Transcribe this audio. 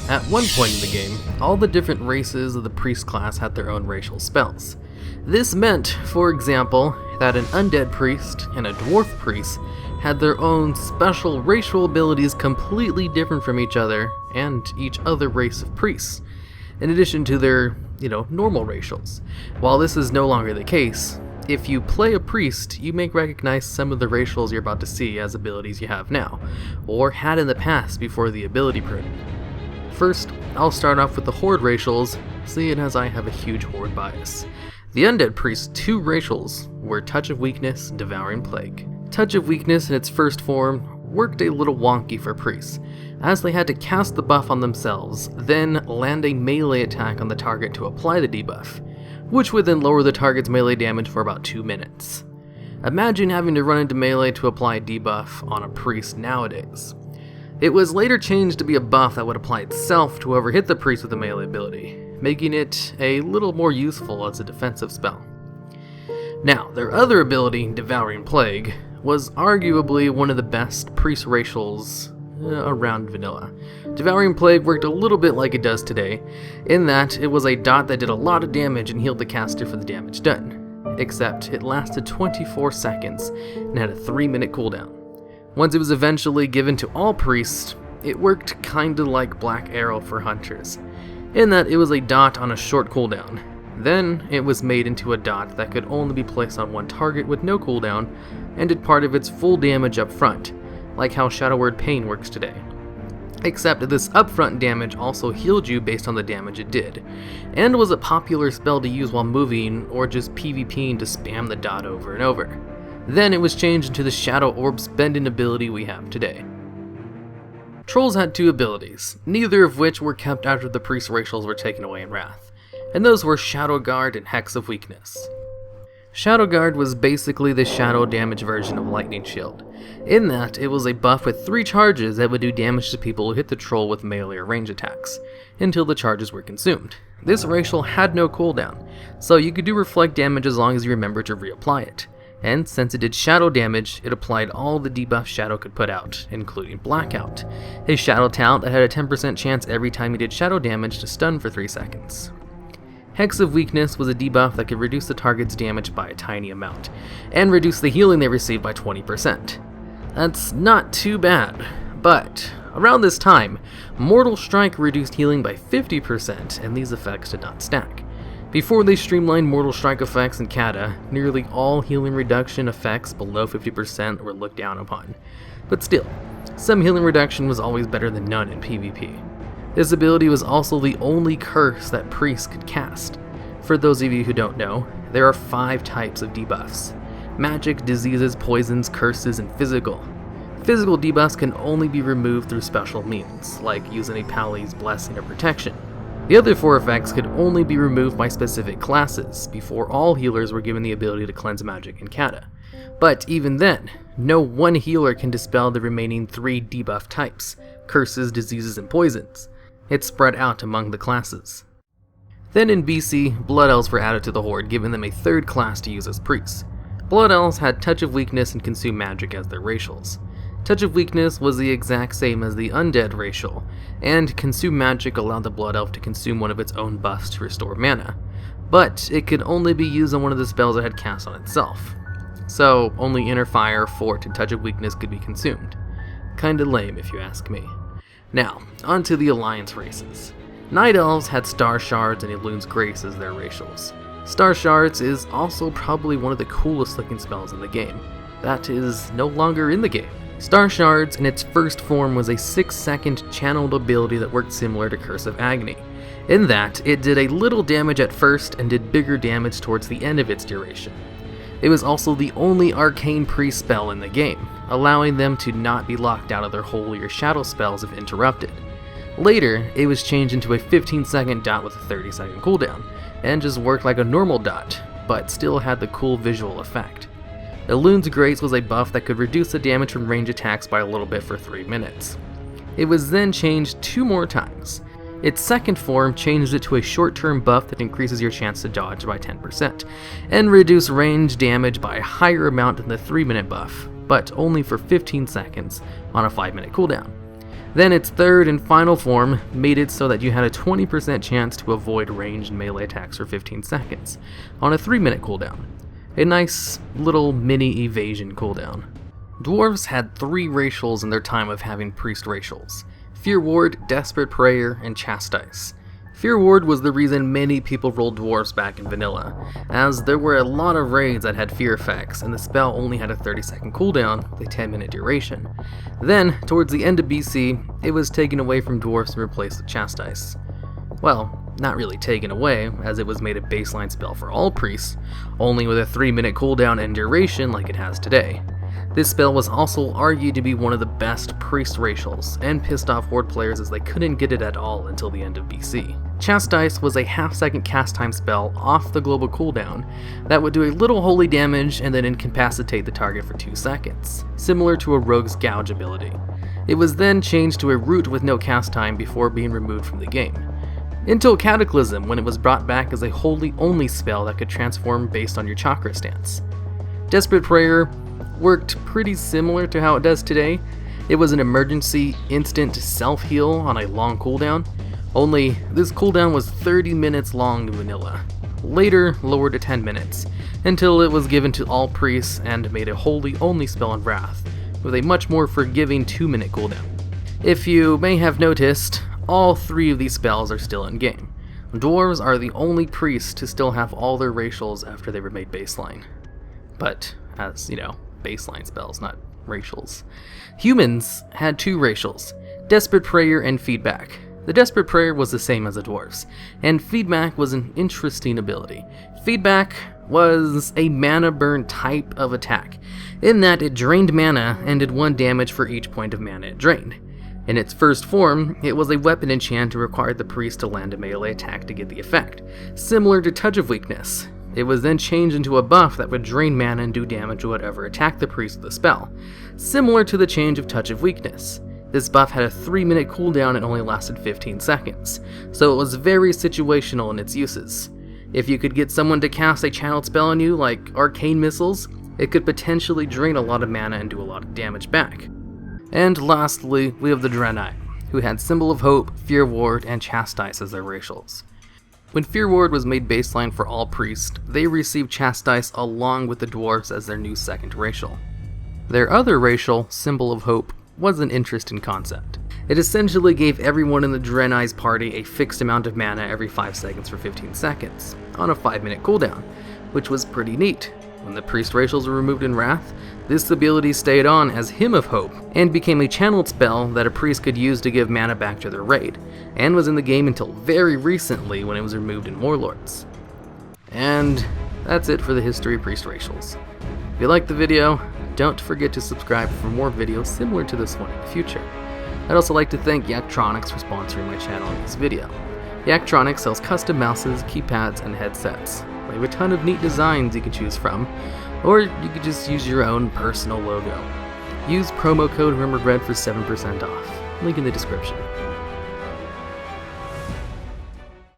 At one point in the game, all the different races of the priest class had their own racial spells. This meant, for example, that an undead priest and a dwarf priest had their own special racial abilities completely different from each other and each other race of priests, in addition to their, normal racials. While this is no longer the case, if you play a priest, you may recognize some of the racials you're about to see as abilities you have now, or had in the past before the ability pruning. First, I'll start off with the horde racials, seeing as I have a huge horde bias. The undead priest's two racials were Touch of Weakness and Devouring Plague. Touch of Weakness in its first form worked a little wonky for priests, as they had to cast the buff on themselves, then land a melee attack on the target to apply the debuff, which would then lower the target's melee damage for about 2 minutes. Imagine having to run into melee to apply a debuff on a priest nowadays. It was later changed to be a buff that would apply itself to whoever hit the priest with a melee ability, making it a little more useful as a defensive spell. Now, their other ability, Devouring Plague, was arguably one of the best priest racials around vanilla. Devouring Plague worked a little bit like it does today, in that it was a dot that did a lot of damage and healed the caster for the damage done, except it lasted 24 seconds and had a 3-minute cooldown. Once it was eventually given to all priests, it worked kinda like Black Arrow for hunters, in that it was a dot on a short cooldown. Then it was made into a dot that could only be placed on one target with no cooldown, and did part of its full damage up front, like how Shadowguard Pain works today. Except this upfront damage also healed you based on the damage it did, and was a popular spell to use while moving or just PvPing to spam the dot over and over. Then it was changed into the Shadow Orb spending ability we have today. Trolls had two abilities, neither of which were kept after the priest racials were taken away in Wrath, and those were Shadowguard and Hex of Weakness. Shadowguard was basically the shadow damage version of Lightning Shield, in that it was a buff with 3 charges that would do damage to people who hit the troll with melee or range attacks, until the charges were consumed. This racial had no cooldown, so you could do reflect damage as long as you remembered to reapply it. And since it did shadow damage, it applied all the debuff Shadow could put out, including Blackout, his shadow talent that had a 10% chance every time he did shadow damage to stun for 3 seconds. Hex of Weakness was a debuff that could reduce the target's damage by a tiny amount, and reduce the healing they received by 20%. That's not too bad, but around this time, Mortal Strike reduced healing by 50%, and these effects did not stack. Before they streamlined Mortal Strike effects in Kata, nearly all healing reduction effects below 50% were looked down upon. But still, some healing reduction was always better than none in PvP. This ability was also the only curse that priests could cast. For those of you who don't know, there are 5 types of debuffs: magic, diseases, poisons, curses, and physical. Physical debuffs can only be removed through special means, like using a Pali's Blessing or Protection. The other 4 effects could only be removed by specific classes, before all healers were given the ability to cleanse magic in Kata. But even then, no one healer can dispel the remaining 3 debuff types: curses, diseases, and poisons. It's spread out among the classes. Then in BC, Blood Elves were added to the Horde, giving them a 3rd class to use as priests. Blood Elves had Touch of Weakness and Consume Magic as their racials. Touch of Weakness was the exact same as the Undead racial, and Consume Magic allowed the Blood Elf to consume one of its own buffs to restore mana, but it could only be used on one of the spells it had cast on itself. So only Inner Fire, Fort, and Touch of Weakness could be consumed. Kinda lame if you ask me. Now, onto the Alliance races. Night Elves had Starshards and Elune's Grace as their racials. Starshards is also probably one of the coolest looking spells in the game. That is no longer in the game. Starshards in its first form was a 6-second channeled ability that worked similar to Curse of Agony, in that it did a little damage at first and did bigger damage towards the end of its duration. It was also the only arcane priest spell in the game, allowing them to not be locked out of their holy or shadow spells if interrupted. Later, it was changed into a 15-second dot with a 30-second cooldown, and just worked like a normal dot, but still had the cool visual effect. Elune's Grace was a buff that could reduce the damage from range attacks by a little bit for 3 minutes. It was then changed 2 more times. Its second form changed it to a short-term buff that increases your chance to dodge by 10%, and reduce range damage by a higher amount than the 3-minute buff, but only for 15 seconds on a 5-minute cooldown. Then its third and final form made it so that you had a 20% chance to avoid ranged melee attacks for 15 seconds, on a 3-minute cooldown. A nice little mini evasion cooldown. Dwarves had 3 racials in their time of having priest racials: Fear Ward, Desperate Prayer, and Chastise. Fear Ward was the reason many people rolled dwarves back in vanilla, as there were a lot of raids that had fear effects, and the spell only had a 30-second cooldown with a 10-minute duration. Then, towards the end of BC, it was taken away from dwarves and replaced with Chastise. Well, not really taken away, as it was made a baseline spell for all priests, only with a 3-minute cooldown and duration like it has today. This spell was also argued to be one of the best priest racials, and pissed off horde players as they couldn't get it at all until the end of BC. Chastise was a half-second cast time spell off the global cooldown that would do a little holy damage and then incapacitate the target for 2 seconds, similar to a rogue's gouge ability. It was then changed to a root with no cast time before being removed from the game, until Cataclysm, when it was brought back as a holy only spell that could transform based on your chakra stance. Desperate Prayer worked pretty similar to how it does today. It was an emergency instant self-heal on a long cooldown, only this cooldown was 30 minutes long in vanilla, later lowered to 10 minutes, until it was given to all priests and made a holy only spell in Wrath, with a much more forgiving 2-minute cooldown. If you may have noticed, all 3 of these spells are still in game. Dwarves are the only priests to still have all their racials after they were made baseline. But, as you know, baseline spells, not racials. Humans had 2 racials, Desperate Prayer and Feedback. The Desperate Prayer was the same as the dwarves, and Feedback was an interesting ability. Feedback was a mana burn type of attack, in that it drained mana and did 1 damage for each point of mana it drained. In its first form, it was a weapon enchant that required the priest to land a melee attack to get the effect, similar to Touch of Weakness. It was then changed into a buff that would drain mana and do damage to whatever attacked the priest with the spell, similar to the change of Touch of Weakness. This buff had a 3-minute cooldown and only lasted 15 seconds, so it was very situational in its uses. If you could get someone to cast a channeled spell on you, like Arcane Missiles, it could potentially drain a lot of mana and do a lot of damage back. And lastly, we have the Draenei, who had Symbol of Hope, Fear Ward, and Chastise as their racials. When Fear Ward was made baseline for all priests, they received Chastise along with the dwarves as their new second racial. Their other racial, Symbol of Hope, was an interesting concept. It essentially gave everyone in the Draenei's party a fixed amount of mana every 5 seconds for 15 seconds, on a 5-minute cooldown, which was pretty neat. When the priest racials were removed in Wrath, this ability stayed on as Hymn of Hope, and became a channeled spell that a priest could use to give mana back to their raid, and was in the game until very recently when it was removed in Warlords. And that's it for the history of priest racials. If you liked the video, don't forget to subscribe for more videos similar to this one in the future. I'd also like to thank Yaktronics for sponsoring my channel in this video. Yaktronics sells custom mouses, keypads, and headsets. They have a ton of neat designs you can choose from, or you could just use your own personal logo. Use promo code hirumaredx for 7% off. Link in the description.